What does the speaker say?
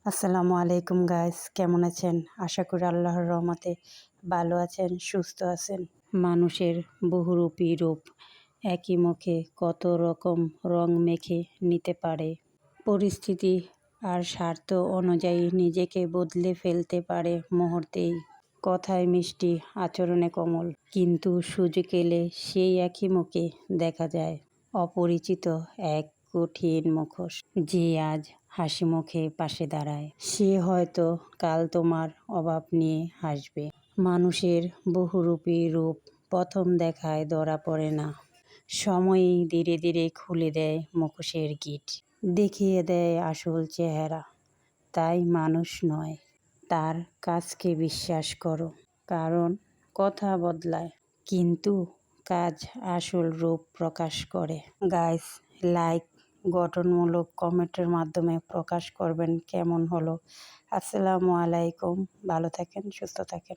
আসসালামু আলাইকুম গাইস, কেমন আছেন? আশা করি আল্লাহর রহমতে ভালো আছেন, সুস্থ আছেন। মানুষের বহুরূপী রূপ একই মুখে কত রকম রং মেখে নিতে পারে। পরিস্থিতি আর স্বার্থ অনুযায়ী নিজেকে বদলে ফেলতে পারে মুহূর্তেই। কথায় মিষ্টি, আচরণে কোমল, কিন্তু সুযোগ এলে সেই একই মুখে দেখা যায় অপরিচিত এক কঠিন মুখোশ, যে আজ হাসি মুখে পাশে দাঁড়ায়। সে হয়তো কাল তোমার অভাব নিয়ে হাসবে। মানুষের বহুরূপী রূপ প্রথম দেখায় ধরা পড়ে না, সময়ই ধীরে ধীরে খুলে দেয় মুখোশের গিট, দেখিয়ে দেয় আসল চেহারা। তাই মানুষ নয়, তার কাজকে বিশ্বাস করো, কারণ কথা বদলায় কিন্তু কাজ আসল রূপ প্রকাশ করে। গাইস, লাইক, গঠনমূলক কমেন্টের মাধ্যমে প্রকাশ করবেন কেমন হলো। আসসালামু আলাইকুম, ভালো থাকেন, সুস্থ থাকেন।